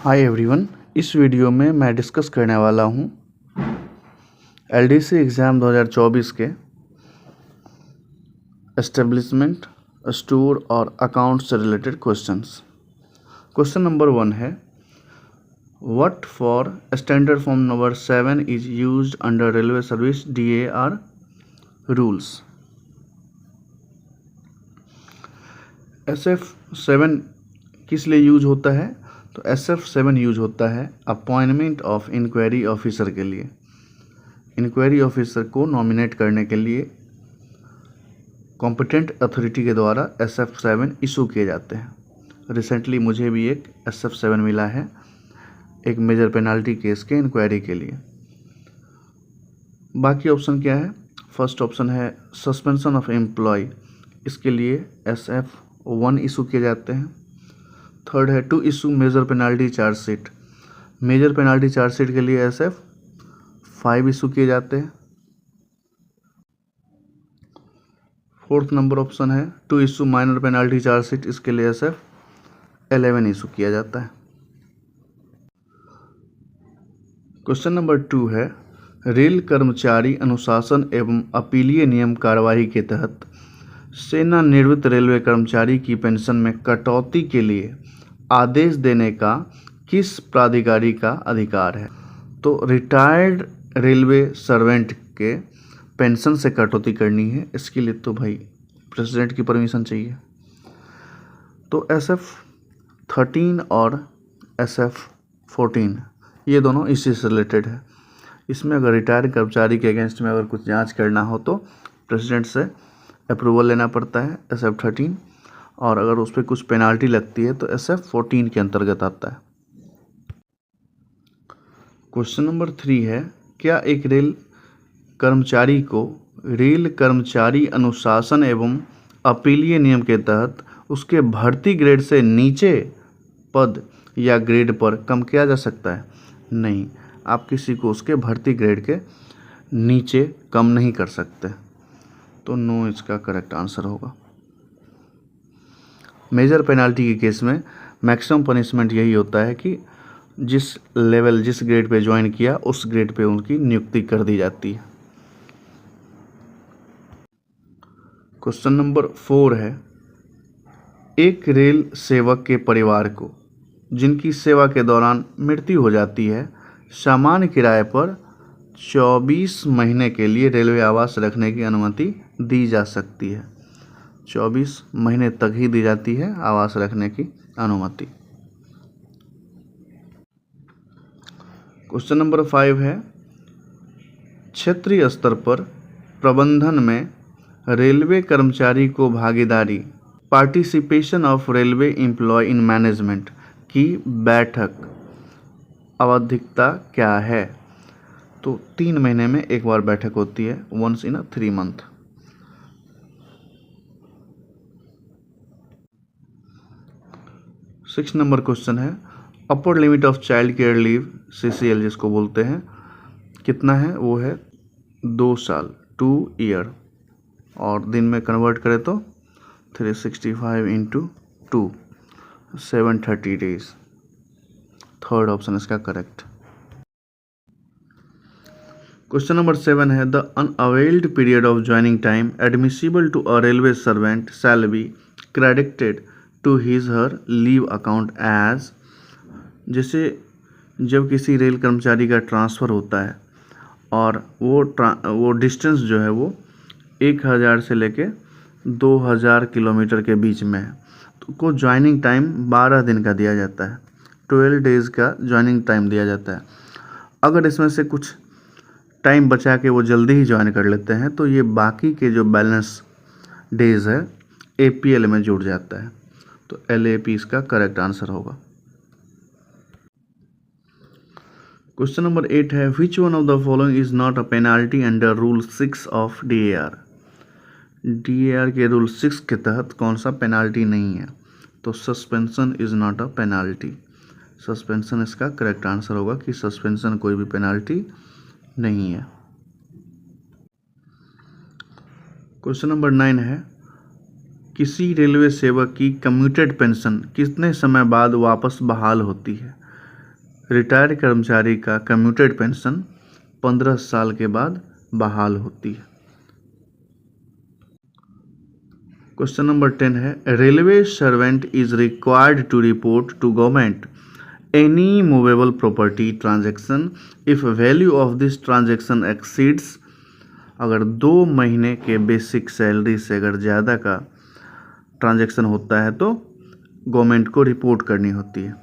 Hi everyone, इस video में मैं डिस्कस करने वाला हूँ एलडीसी एग्ज़ाम 2024 के एस्टेब्लिशमेंट, स्टोर और अकाउंट से रिलेटेड क्वेश्चंस। क्वेश्चन नंबर 1 है, what for standard form number 7 is used under railway service DAR rules. SF7 किस लिए यूज होता है? तो SF7 यूज होता है अपॉइंटमेंट ऑफ इंक्वायरी ऑफिसर के लिए। इंक्वायरी ऑफिसर को नॉमिनेट करने के लिए कॉम्पिटेंट अथॉरिटी के द्वारा SF7 इशू किए जाते हैं। रिसेंटली मुझे भी एक SF7 मिला है एक मेजर पेनाल्टी केस के इंक्वायरी के लिए। बाकी ऑप्शन क्या है? फर्स्ट ऑप्शन है सस्पेंशन ऑफ एम्प्लॉय, इसके लिए SF1 इशू किए जाते हैं। थर्ड है to issue major penalty chargesheet, major penalty chargesheet के लिए SF5 इशू किए जाते हैं। फोर्थ नंबर ऑप्शन है to issue minor penalty chargesheet, इसके लिए SF11 इशू किया जाता है। क्वेश्चन नंबर 2 है, रेल कर्मचारी अनुशासन एवं अपीलीय नियम कार्यवाही के तहत सेवानिवृत्त रेलवे कर्मचारी की पेंशन में कटौती के लिए आदेश देने का किस प्राधिकारी का अधिकार है? तो रिटायर्ड रेलवे सर्वेंट के पेंशन से कटौती करनी है, इसके लिए तो भाई प्रेसिडेंट की परमिशन चाहिए। तो SF13 और SF14 ये दोनों इसी से रिलेटेड है। इसमें अगर रिटायर्ड कर्मचारी के अगेंस्ट में अगर कुछ जांच करना हो तो प्रेसिडेंट से अप्रूवल लेना पड़ता है SF13, और अगर उस पर कुछ पेनाल्टी लगती है तो SF14 के अंतर्गत आता है। क्वेश्चन नंबर 3 है, क्या एक रेल कर्मचारी को रेल कर्मचारी अनुशासन एवं अपीलीय नियम के तहत उसके भर्ती ग्रेड से नीचे पद या ग्रेड पर कम किया जा सकता है? नहीं, आप किसी को उसके भर्ती ग्रेड के नीचे कम नहीं कर सकते, तो नो इसका करेक्ट आंसर होगा। मेजर पेनाल्टी के केस में मैक्सिमम पनिशमेंट यही होता है कि जिस लेवल जिस ग्रेड पे ज्वाइन किया उस ग्रेड पे उनकी नियुक्ति कर दी जाती है। क्वेश्चन नंबर 4 है, एक रेल सेवक के परिवार को जिनकी सेवा के दौरान मृत्यु हो जाती है सामान्य किराए पर 24 महीने के लिए रेलवे आवास रखने की अनुमति दी जा सकती है। 24 महीने तक ही दी जाती है आवास रखने की अनुमति। क्वेश्चन नंबर 5 है, क्षेत्रीय स्तर पर प्रबंधन में रेलवे कर्मचारी को भागीदारी participation of railway employee in management की बैठक आवधिकता क्या है? तो 3 महीने में एक बार बैठक होती है, once in 3 month. Six number question है, upper limit of child care leave CCL जिसको बोलते हैं कितना है? वो है 2 साल 2 ईयर, और दिन में कन्वर्ट करें तो 365 इंटू 2 730 डेज। थर्ड ऑप्शन इसका करेक्ट। क्वेश्चन नंबर 7 है, the unavailed period of joining time admissible to a railway servant shall be credited to his her leave account as. जैसे जब किसी रेल कर्मचारी का ट्रांसफ़र होता है और वो डिस्टेंस जो है वो 1000 से लेके 2000 किलोमीटर के बीच में है, तो को ज्वाइनिंग टाइम 12 दिन का दिया जाता है, 12 डेज़ का ज्वाइनिंग टाइम दिया जाता है। अगर इसमें से कुछ टाइम बचा के वो जल्दी ही ज्वाइन कर लेते हैं तो ये बाकी के जो बैलेंस डेज़ है APL में जुड़ जाता है, तो LAP इसका करेक्ट आंसर होगा। क्वेश्चन नंबर 8 है, which one of the following is not a penalty under rule 6 of DAR। DAR के रूल 6 के तहत कौन सा पेनाल्टी नहीं है? तो suspension is not a penalty. Suspension इसका करेक्ट आंसर होगा कि सस्पेंशन कोई भी पेनाल्टी नहीं है। क्वेश्चन नंबर 9 है, किसी रेलवे सेवक की कम्यूटेड पेंशन कितने समय बाद वापस बहाल होती है? रिटायर्ड कर्मचारी का कम्यूटेड पेंशन 15 साल के बाद बहाल होती है। क्वेश्चन नंबर 10 है railway servant is required to report to government any movable property transaction if value of this transaction exceeds. अगर 2 महीने के बेसिक सैलरी से अगर ज़्यादा का ट्रांजैक्शन होता है तो गवर्नमेंट को रिपोर्ट करनी होती है,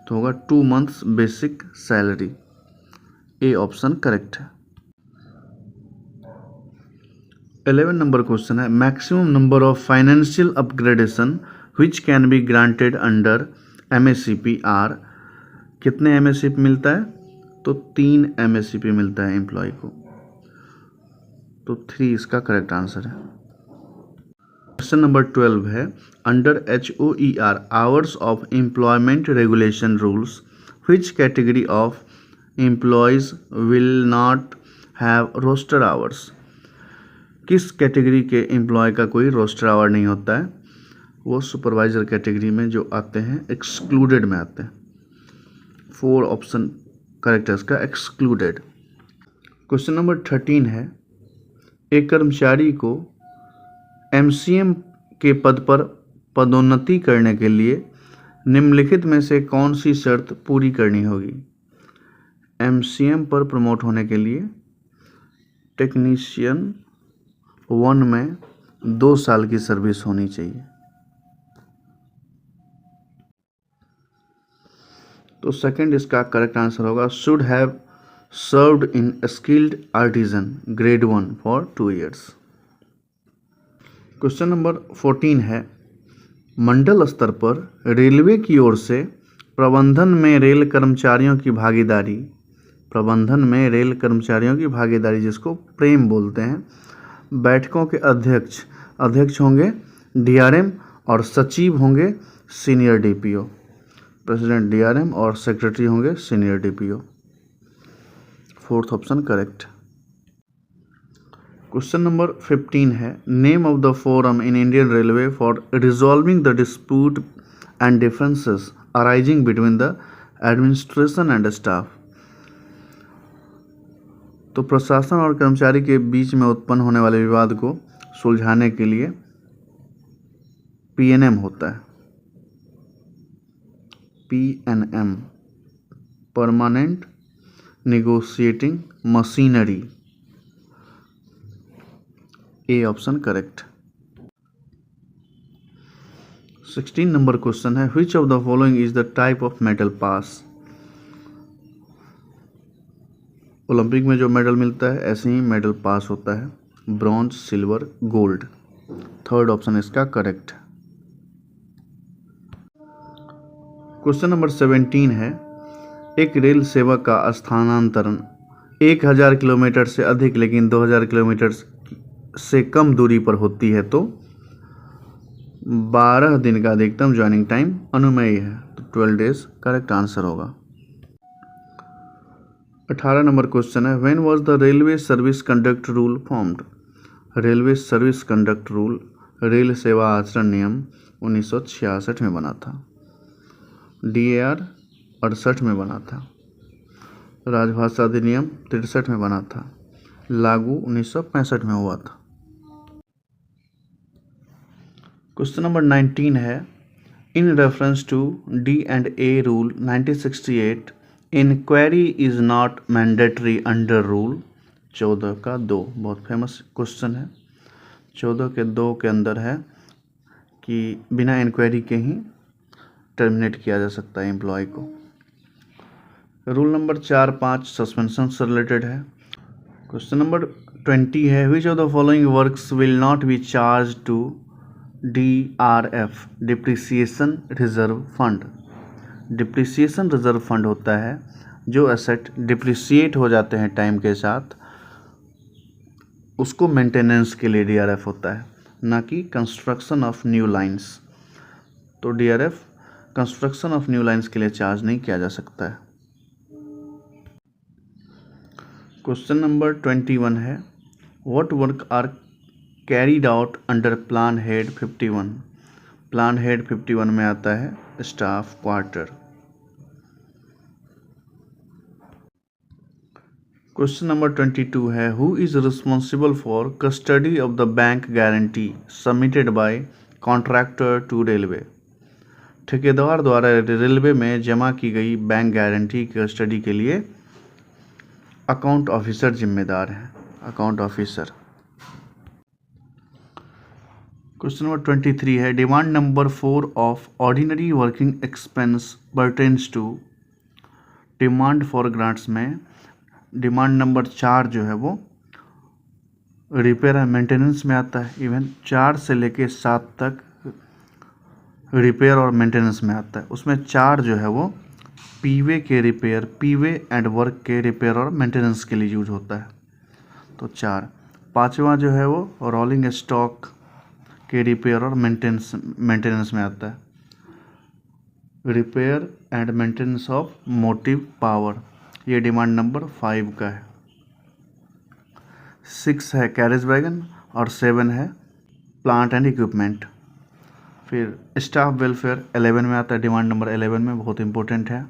तो होगा 2 months basic salary. A option correct है। 11 नंबर क्वेश्चन है maximum number of financial upgradation which can be granted under MSCP are. कितने MSCP मिलता है? तो 3 MSCP मिलता है एम्प्लॉय को, तो 3 इसका करेक्ट आंसर है। क्वेश्चन नंबर 12 है under HOER hours of employment regulation rules which category of employees will not have roster hours. किस कैटेगरी के एम्प्लॉय का कोई रोस्टर आवर नहीं होता है? वो सुपरवाइजर कैटेगरी में जो आते हैं एक्सक्लूडेड में आते हैं। 4 ऑप्शन करेक्ट है इसका, एक्सक्लूडेड। क्वेश्चन नंबर 13 है एक कर्मचारी को MCM के पद पर पदोन्नति करने के लिए निम्नलिखित में से कौन सी शर्त पूरी करनी होगी? MCM पर प्रमोट होने के लिए टेक्नीशियन 1 में 2 साल की सर्विस होनी चाहिए। तो सेकंड इसका करेक्ट आंसर होगा should have served in skilled artisan grade 1 for 2 years। Question number 14 है मंडल स्तर पर रेलवे की ओर से प्रबंधन में रेल कर्मचारियों की भागीदारी जिसको प्रेम बोलते हैं, बैठकों के अध्यक्ष होंगे DRM और सचिव होंगे सीनियर DPO। प्रेसिडेंट DRM और सेक्रेटरी होंगे senior DPO। 4th option correct. Question number 15 है name of the forum in Indian railway for resolving the dispute and differences arising between the administration and staff. तो प्रशासन और कर्मचारी के बीच में उत्पन्न होने वाले विवाद को सुलझाने के लिए PNM होता है। PNM permanent negotiating machinery. A option correct. 16 number question है which of the following is the type of medal pass. Olympic में जो मेडल मिलता है ऐसे ही मेडल पास होता है, bronze, silver, gold. 3rd option इसका करेक्ट। क्वेश्चन नंबर 17 है एक रेल सेवा का स्थानांतरण 1000 किलोमीटर से अधिक लेकिन 2000 किलोमीटर से कम दूरी पर होती है तो 12 दिन का अधिकतम ज्वाइनिंग टाइम अनुमेय है, तो 12 डेज करेक्ट आंसर होगा। 18 नंबर क्वेश्चन है when was the railway service conduct rule formed. Railway service conduct rule rail सेवा आचरण नियम 1966 में बना था, DAR 68 में बना था, राजभाषा अधिनियम 63 में बना था, लागू 1965 में हुआ था। क्वेश्चन नंबर 19 है in reference to D&A rule 1968 inquiry is not mandatory under rule 14 का 2। बहुत फेमस क्वेश्चन है। 14 के 2 के अंदर है कि बिना इंक्वायरी के ही टर्मिनेट किया जा सकता है एम्प्लॉय को। रूल नंबर 4, 5 सस्पेंशन से रिलेटेड है। क्वेश्चन नंबर 20 है which of the following works will not be charge to DRF depreciation reserve fund. Depreciation reserve fund होता है जो एसेट डिप्रिसिएट हो जाते हैं टाइम के साथ, उसको मेंटेनेंस के लिए DRF होता है, ना कि कंस्ट्रक्शन ऑफ न्यू लाइंस। तो DRF construction of new lines के लिए चार्ज नहीं किया जा सकता है। क्वेश्चन नंबर 21 है what work are carried out under plan head 51। Plan head 51 में आता है स्टाफ क्वार्टर। क्वेश्चन नंबर 22 है, who is responsible for custody of the bank guarantee submitted by contractor to railway. ठेकेदार द्वारा रेलवे में जमा की गई बैंक गारंटी की कस्टडी के लिए अकाउंट ऑफिसर जिम्मेदार है, अकाउंट ऑफिसर। क्वेश्चन नंबर 23 है, demand number 4 of ordinary working expense pertains to. Demand for grants में डिमांड नंबर 4 जो है वो रिपेयर एंड मेंटेनेंस में आता है। इवन 4 से लेके 7 तक रिपेयर और मेंटेनेंस में आता है। उसमें 4 जो है वो पीवे के रिपेयर, पीवे एंड वर्क के रिपेयर और मेंटेनेंस के लिए यूज होता है, तो 4। 5वां जो है वो रोलिंग स्टॉक के रिपेयर और मेंटेनेंस में आता है। Repair and maintenance of motive power, ये डिमांड नंबर 5 का है। 6 है कैरेज वैगन और 7 है प्लांट एंड इक्विपमेंट। फिर स्टाफ वेलफेयर 11 में आता है, डिमांड नंबर 11 में, बहुत इंपॉर्टेंट है।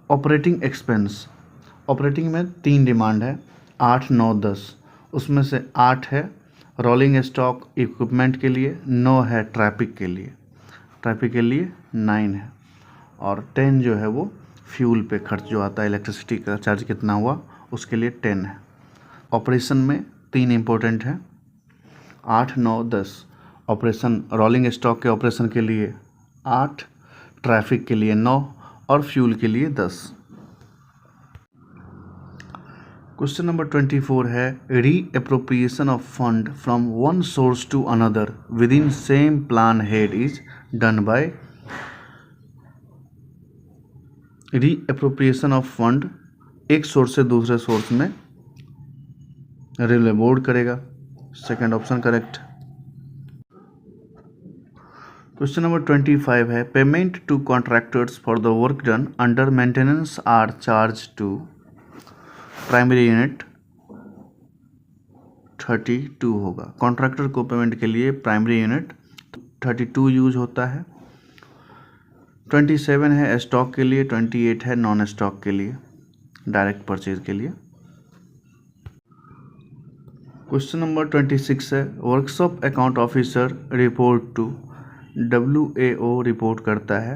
ऑपरेटिंग एक्सपेंस, ऑपरेटिंग में 3 डिमांड है, 8, 9, 10। उसमें से 8 है रोलिंग स्टॉक इक्विपमेंट के लिए, 9 है ट्रैफिक के लिए, ट्रैफिक के लिए 9 है, और 10 जो है वो फ्यूल पे खर्च जो आता है, इलेक्ट्रिसिटी का चार्ज कितना हुआ उसके लिए 10 है। ऑपरेशन में 3 इंपॉर्टेंट है, 8, 9, 10। ऑपरेशन रोलिंग स्टॉक के ऑपरेशन के लिए 8, ट्रैफिक के लिए 9 और फ्यूल के लिए 10। क्वेश्चन नंबर 24 है, re appropriation of fund from one source to another within same plan head is done by. Re appropriation of fund एक सोर्स से दूसरे सोर्स में रेलवे बोर्ड करेगा, second option correct. Question number 25 है, payment to contractors for the work done under maintenance are charge to. Primary unit 32 होगा, contractor को payment के लिए प्राइमरी यूनिट 32 यूज होता है। 27 है स्टॉक के लिए, 28 है नॉन स्टॉक के लिए, डायरेक्ट परचेज के लिए। क्वेश्चन नंबर 26 है, workshop account officer report to. WAO report करता है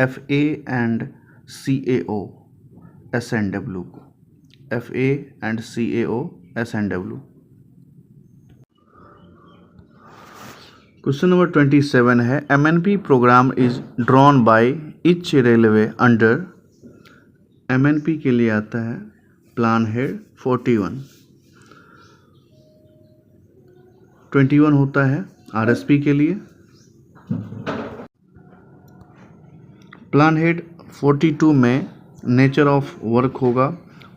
FA एंड CAO SNW को, FA and CAO SNW। Question number 27 है, MNP programme is drawn by each railway under. MNP के लिए आता है प्लान हेड 41। 21 होता है RSP के लिए। प्लान हेड 42 में नेचर ऑफ वर्क होगा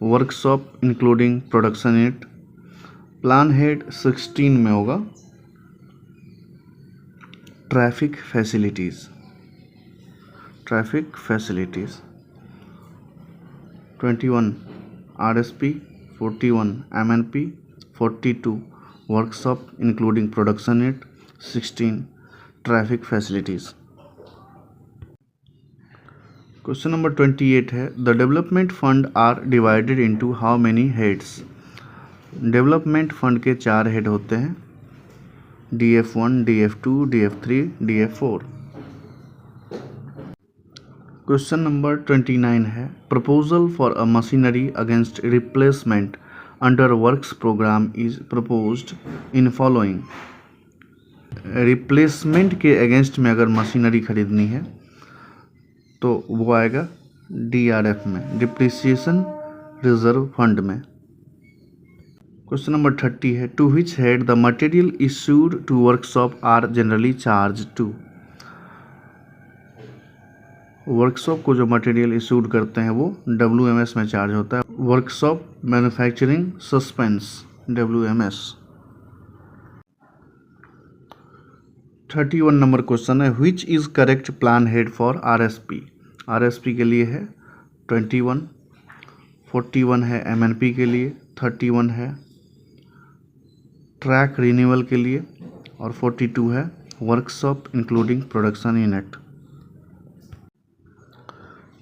workshop including production unit. Plan head 16 में होगा traffic facilities, traffic facilities. 21 RSP, 41 MNP, 42 workshop including production unit, 16 traffic facilities. Question number 28 है, the development fund are divided into how many heads. Development fund के 4 head होते हैं, DF1, DF2, DF3, DF4। Question number 29 है, proposal for a machinery against replacement under works programme is proposed in following. Replacement के against में अगर machinery खरीदनी है तो वो आएगा DRF में, डिप्रिसिएशन रिजर्व फंड में। क्वेश्चन नंबर 30 है, to which head the material issued to workshop are generally charge to. Workshop को जो मटेरियल इश्यूड करते हैं वो WMS में चार्ज होता है, workshop manufacturing suspense, WMS। 31 number question है, which is correct plan head for RSP। RSP के लिए है 21, 41 है MNP के लिए, 31 है ट्रैक रिन्यूअल के लिए और 42 है workshop including production unit.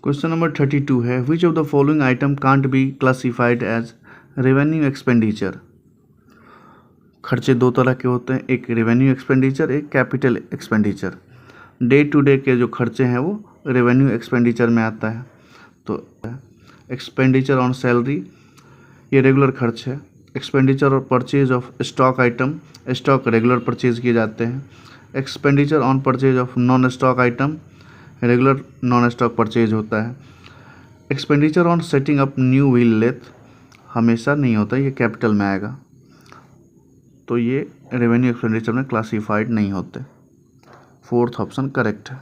Question number 32 है, which of the following item can't be classified as revenue expenditure, खर्चे दो तरह के होते हैं, एक रेवेन्यू एक्सपेंडिचर, एक capital expenditure. Day to day के जो खर्चे हैं वो रेवेन्यू एक्सपेंडिचर में आता है। तो एक्सपेंडिचर ऑन सैलरी ये रेगुलर खर्च है। एक्सपेंडिचर और purchase of stock item, stock regular purchase किए जाते हैं। Expenditure on purchase of non stock item, regular non stock purchase होता है। Expenditure on setting up new wheel lathe हमेशा नहीं होता, ये कैपिटल में आएगा, तो ये रेवेन्यू एक्सपेंडिचर में क्लासीफाइड नहीं होते। फोर्थ ऑप्शन करेक्ट है।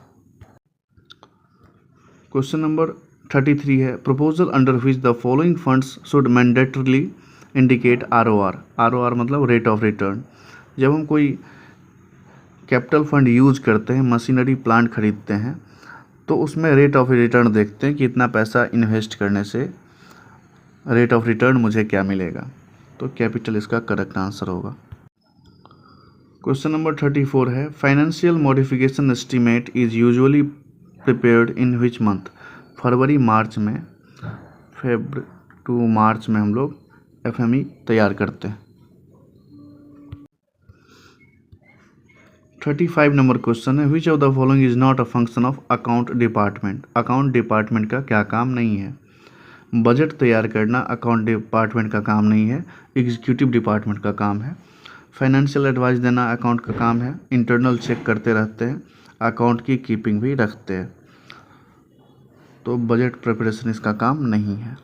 क्वेश्चन नंबर 33 है, proposal under which the following funds should mandatorily indicate ROR। ROR मतलब रेट ऑफ रिटर्न। जब हम कोई कैपिटल फंड यूज करते हैं, मशीनरी प्लांट खरीदते हैं, तो उसमें रेट ऑफ रिटर्न देखते हैं कि इतना पैसा इन्वेस्ट करने से रेट ऑफ रिटर्न मुझे क्या मिलेगा। तो कैपिटल इसका करेक्ट आंसर होगा। क्वेश्चन नंबर 34 है, financial modification estimate is usually prepared in which month. फरवरी मार्च में, फेब्रुअरी टू मार्च में हम लोग FME तैयार करते हैं। 35 नंबर क्वेश्चन है, which of the following is not a function of account department. Account department का क्या काम नहीं है। बजट तैयार करना अकाउंट डिपार्टमेंट का काम नहीं है, एग्जीक्यूटिव डिपार्टमेंट का काम है। फाइनेंशियल एडवाइस देना अकाउंट का काम है, इंटरनल चेक करते रहते हैं, अकाउंट की कीपिंग भी रखते हैं। तो बजट प्रिपरेशन इसका काम नहीं है।